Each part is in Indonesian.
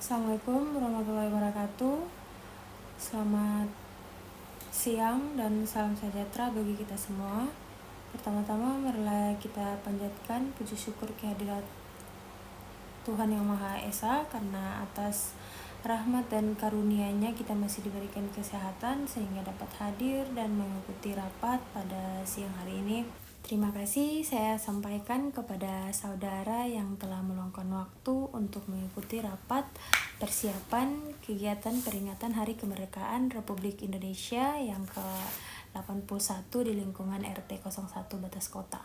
Assalamualaikum warahmatullahi wabarakatuh. Selamat siang dan salam sejahtera bagi kita semua. Pertama-tama marilah kita panjatkan puji syukur kehadirat Tuhan Yang Maha Esa, karena atas rahmat dan karunia-Nya kita masih diberikan kesehatan sehingga dapat hadir dan mengikuti rapat pada siang hari ini. Terima kasih saya sampaikan kepada saudara yang telah meluangkan waktu untuk mengikuti rapat persiapan kegiatan peringatan Hari Kemerdekaan Republik Indonesia yang ke-81 di lingkungan RT 01 Batas Kota.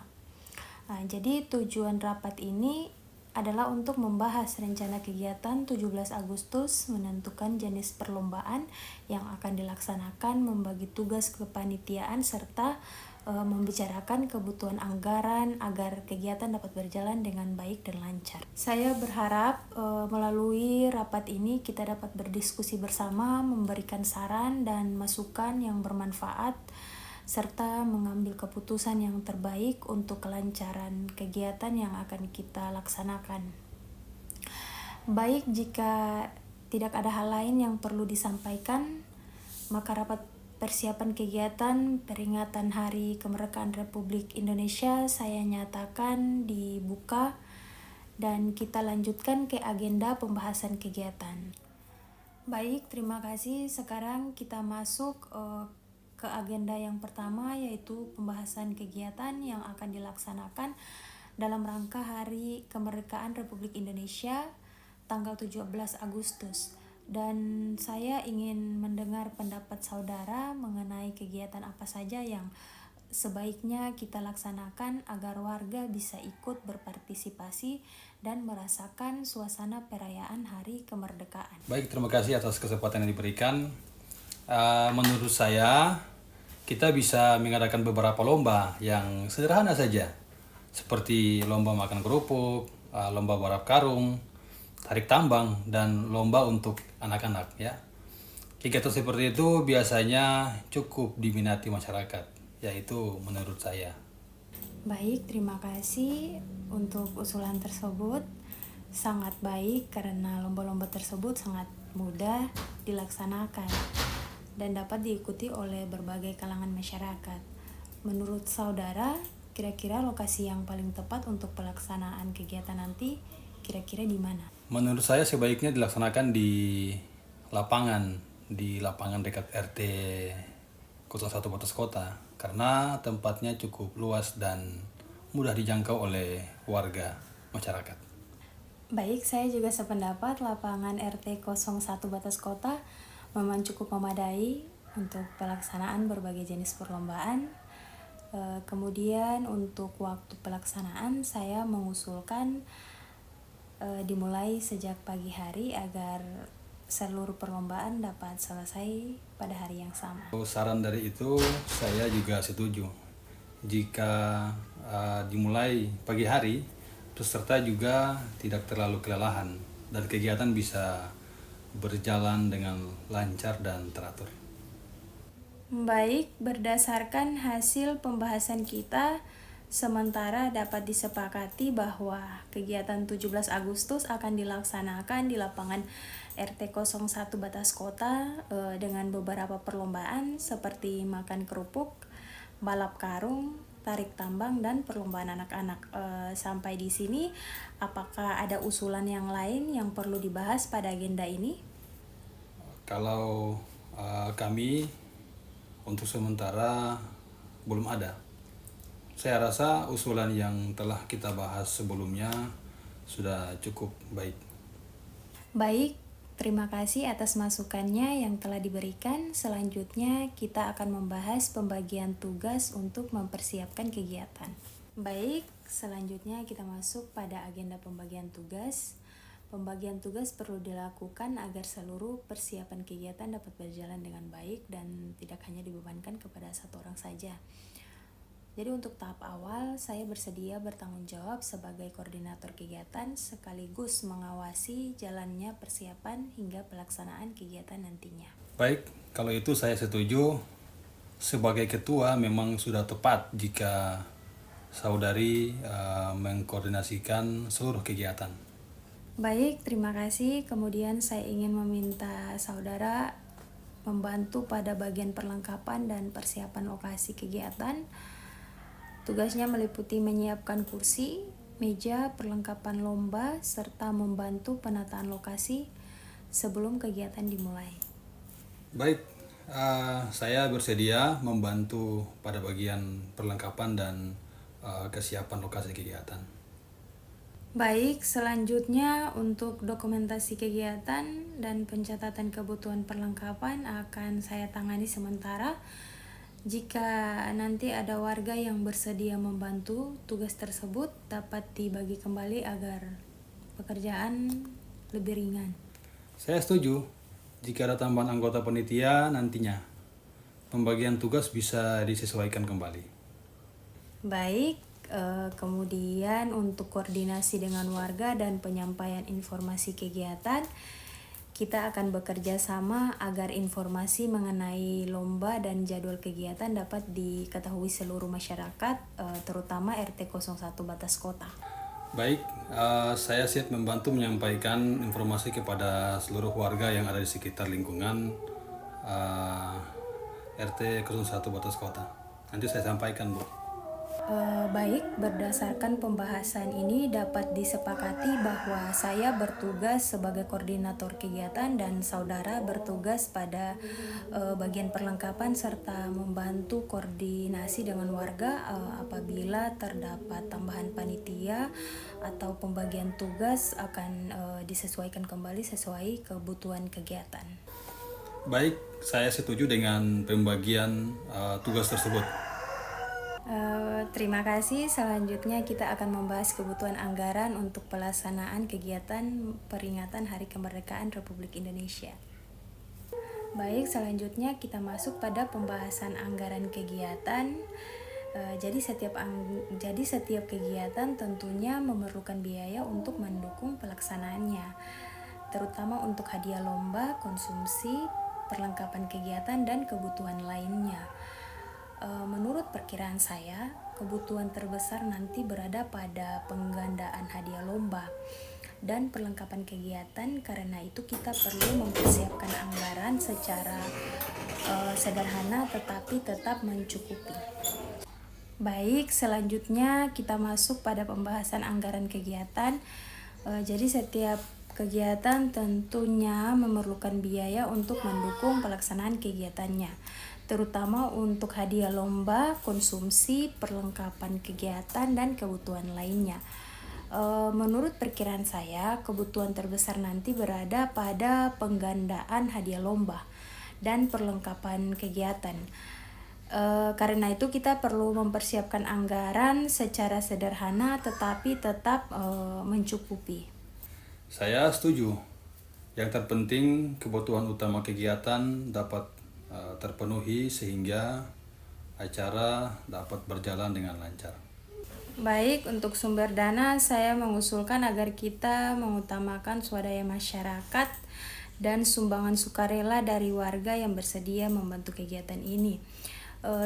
Jadi tujuan rapat ini adalah untuk membahas rencana kegiatan 17 Agustus, menentukan jenis perlombaan yang akan dilaksanakan, membagi tugas kepanitiaan, serta membicarakan kebutuhan anggaran agar kegiatan dapat berjalan dengan baik dan lancar. Saya berharap melalui rapat ini kita dapat berdiskusi bersama, memberikan saran dan masukan yang bermanfaat, serta mengambil keputusan yang terbaik untuk kelancaran kegiatan yang akan kita laksanakan. Baik, jika tidak ada hal lain yang perlu disampaikan, maka rapat persiapan kegiatan peringatan Hari Kemerdekaan Republik Indonesia saya nyatakan dibuka dan kita lanjutkan ke agenda pembahasan kegiatan. Baik, terima kasih. Sekarang kita masuk ke agenda yang pertama, yaitu pembahasan kegiatan yang akan dilaksanakan dalam rangka Hari Kemerdekaan Republik Indonesia tanggal 17 Agustus. Dan saya ingin mendengar pendapat saudara mengenai kegiatan apa saja yang sebaiknya kita laksanakan agar warga bisa ikut berpartisipasi dan merasakan suasana perayaan Hari Kemerdekaan. Baik, terima kasih atas kesempatan yang diberikan. Menurut saya, kita bisa mengadakan beberapa lomba yang sederhana saja, seperti lomba makan kerupuk, lomba balap karung, tarik tambang, dan lomba untuk anak-anak, ya. Kegiatan seperti itu biasanya cukup diminati masyarakat, yaitu menurut saya. Baik, terima kasih untuk usulan tersebut. Sangat baik karena lomba-lomba tersebut sangat mudah dilaksanakan dan dapat diikuti oleh berbagai kalangan masyarakat. Menurut saudara, kira-kira lokasi yang paling tepat untuk pelaksanaan kegiatan nanti kira-kira di mana? Menurut saya sebaiknya dilaksanakan di lapangan dekat RT 01 Batas Kota, karena tempatnya cukup luas dan mudah dijangkau oleh warga masyarakat. Baik, saya juga sependapat. Lapangan RT 01 Batas Kota memang cukup memadai untuk pelaksanaan berbagai jenis perlombaan. Kemudian untuk waktu pelaksanaan saya mengusulkan dimulai sejak pagi hari agar seluruh perlombaan dapat selesai pada hari yang sama. Saran dari itu saya juga setuju. Jika dimulai pagi hari, peserta juga tidak terlalu kelelahan dan kegiatan bisa berjalan dengan lancar dan teratur. Baik, berdasarkan hasil pembahasan kita, sementara dapat disepakati bahwa kegiatan 17 Agustus akan dilaksanakan di lapangan RT 01 Batas Kota dengan beberapa perlombaan seperti makan kerupuk, balap karung, tarik tambang, dan perlombaan anak-anak. Sampai di sini, apakah ada usulan yang lain yang perlu dibahas pada agenda ini? Kalau kami untuk sementara belum ada. Saya rasa usulan yang telah kita bahas sebelumnya sudah cukup baik. Baik, terima kasih atas masukannya yang telah diberikan. Selanjutnya kita akan membahas pembagian tugas untuk mempersiapkan kegiatan. Baik, selanjutnya kita masuk pada agenda pembagian tugas. Pembagian tugas perlu dilakukan agar seluruh persiapan kegiatan dapat berjalan dengan baik dan tidak hanya dibebankan kepada satu orang saja. Jadi untuk tahap awal, saya bersedia bertanggung jawab sebagai koordinator kegiatan sekaligus mengawasi jalannya persiapan hingga pelaksanaan kegiatan nantinya. Baik, kalau itu saya setuju. Sebagai ketua memang sudah tepat jika saudari mengkoordinasikan seluruh kegiatan. Baik, terima kasih. Kemudian saya ingin meminta saudara membantu pada bagian perlengkapan dan persiapan lokasi kegiatan. Tugasnya meliputi menyiapkan kursi, meja, perlengkapan lomba, serta membantu penataan lokasi sebelum kegiatan dimulai. Baik, saya bersedia membantu pada bagian perlengkapan dan kesiapan lokasi kegiatan. Baik, selanjutnya untuk dokumentasi kegiatan dan pencatatan kebutuhan perlengkapan akan saya tangani sementara. Jika nanti ada warga yang bersedia membantu, tugas tersebut dapat dibagi kembali agar pekerjaan lebih ringan. Saya setuju. Jika ada tambahan anggota panitia nantinya, pembagian tugas bisa disesuaikan kembali. Baik, kemudian untuk koordinasi dengan warga dan penyampaian informasi kegiatan, kita akan bekerja sama agar informasi mengenai lomba dan jadwal kegiatan dapat diketahui seluruh masyarakat, terutama RT 01 Batas Kota. Baik, saya siap membantu menyampaikan informasi kepada seluruh warga yang ada di sekitar lingkungan RT 01 Batas Kota. Nanti saya sampaikan, Bu. Baik, berdasarkan pembahasan ini dapat disepakati bahwa saya bertugas sebagai koordinator kegiatan dan saudara bertugas pada bagian perlengkapan serta membantu koordinasi dengan warga apabila terdapat tambahan panitia atau pembagian tugas akan disesuaikan kembali sesuai kebutuhan kegiatan. Baik, saya setuju dengan pembagian tugas tersebut. Terima kasih. Selanjutnya kita akan membahas kebutuhan anggaran untuk pelaksanaan kegiatan peringatan Hari Kemerdekaan Republik Indonesia. Baik, selanjutnya kita masuk pada pembahasan anggaran kegiatan. Jadi setiap kegiatan tentunya memerlukan biaya untuk mendukung pelaksanaannya, terutama untuk hadiah lomba, konsumsi, perlengkapan kegiatan, dan kebutuhan lainnya. Menurut perkiraan saya, kebutuhan terbesar nanti berada pada penggandaan hadiah lomba dan perlengkapan kegiatan. Karena itu kita perlu mempersiapkan anggaran secara sederhana tetapi tetap mencukupi. Baik, selanjutnya kita masuk pada pembahasan anggaran kegiatan. Jadi setiap kegiatan tentunya memerlukan biaya untuk mendukung pelaksanaan kegiatannya, terutama untuk hadiah lomba, konsumsi, perlengkapan kegiatan, dan kebutuhan lainnya. Menurut perkiraan saya, kebutuhan terbesar nanti berada pada penggandaan hadiah lomba dan perlengkapan kegiatan. Karena itu kita perlu mempersiapkan anggaran secara sederhana tetapi tetap mencukupi. Saya setuju. Yang terpenting kebutuhan utama kegiatan dapat terpenuhi sehingga acara dapat berjalan dengan lancar. Baik, untuk sumber dana saya mengusulkan agar kita mengutamakan swadaya masyarakat dan sumbangan sukarela dari warga yang bersedia membantu kegiatan ini.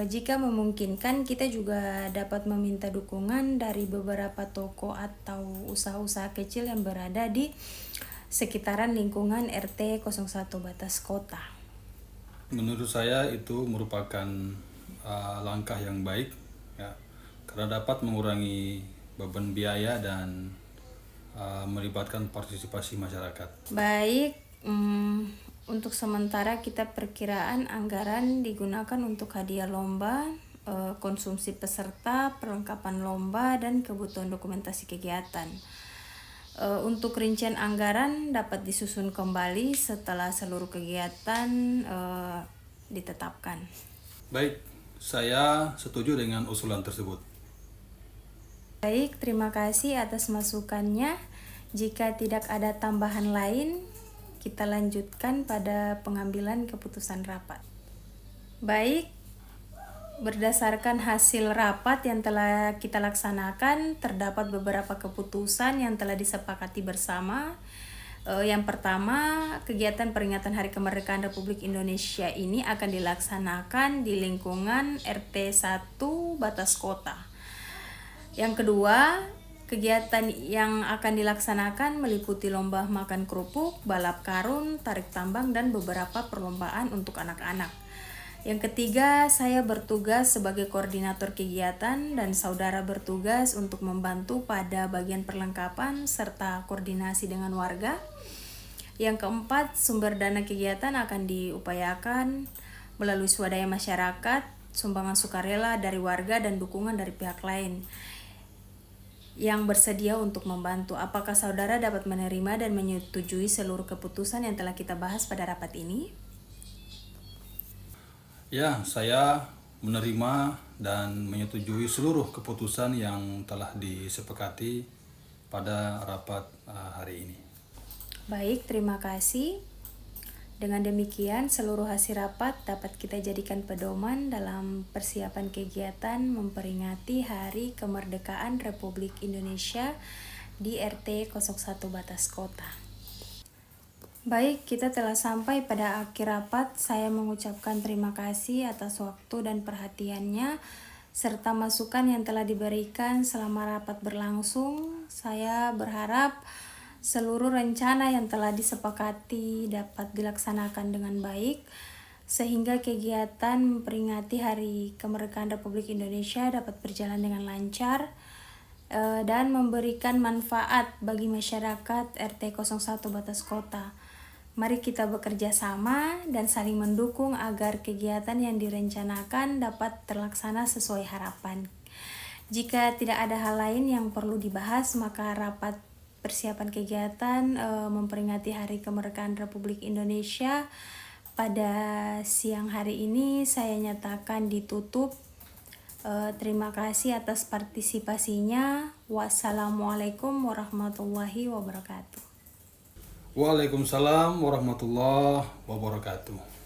Jika memungkinkan, kita juga dapat meminta dukungan dari beberapa toko atau usaha-usaha kecil yang berada di sekitaran lingkungan RT 01 Batas Kota. Menurut saya itu merupakan langkah yang baik, ya, karena dapat mengurangi beban biaya dan melibatkan partisipasi masyarakat. Baik, untuk sementara kita perkiraan anggaran digunakan untuk hadiah lomba, konsumsi peserta, perlengkapan lomba, dan kebutuhan dokumentasi kegiatan. Untuk rincian anggaran dapat disusun kembali setelah seluruh kegiatan ditetapkan. Baik, saya setuju dengan usulan tersebut. Baik, terima kasih atas masukannya. Jika tidak ada tambahan lain, kita lanjutkan pada pengambilan keputusan rapat. Baik, berdasarkan hasil rapat yang telah kita laksanakan, terdapat beberapa keputusan yang telah disepakati bersama. Yang pertama, kegiatan peringatan Hari Kemerdekaan Republik Indonesia ini akan dilaksanakan di lingkungan RT 1 Batas Kota. Yang kedua, Kegiatan yang akan dilaksanakan meliputi lomba makan kerupuk, balap karun, tarik tambang, dan beberapa perlombaan untuk anak-anak. Yang ketiga, saya bertugas sebagai koordinator kegiatan dan saudara bertugas untuk membantu pada bagian perlengkapan serta koordinasi dengan warga. Yang keempat, sumber dana kegiatan akan diupayakan melalui swadaya masyarakat, sumbangan sukarela dari warga, dan dukungan dari pihak lain yang bersedia untuk membantu. Apakah saudara dapat menerima dan menyetujui seluruh keputusan yang telah kita bahas pada rapat ini? Ya, saya menerima dan menyetujui seluruh keputusan yang telah disepakati pada rapat hari ini. Baik, terima kasih. Dengan demikian, seluruh hasil rapat dapat kita jadikan pedoman dalam persiapan kegiatan memperingati Hari Kemerdekaan Republik Indonesia di RT 01 Batas Kota. Baik, kita telah sampai pada akhir rapat. Saya mengucapkan terima kasih atas waktu dan perhatiannya, serta masukan yang telah diberikan selama rapat berlangsung. Saya berharap seluruh rencana yang telah disepakati dapat dilaksanakan dengan baik, sehingga kegiatan memperingati Hari Kemerdekaan Republik Indonesia dapat berjalan dengan lancar dan memberikan manfaat bagi masyarakat RT 01 Batas Kota. Mari kita bekerja sama dan saling mendukung agar kegiatan yang direncanakan dapat terlaksana sesuai harapan. Jika tidak ada hal lain yang perlu dibahas, maka rapat persiapan kegiatan memperingati Hari Kemerdekaan Republik Indonesia pada siang hari ini saya nyatakan ditutup. Terima kasih atas partisipasinya. Wassalamualaikum warahmatullahi wabarakatuh. Waalaikumsalam warahmatullahi wabarakatuh.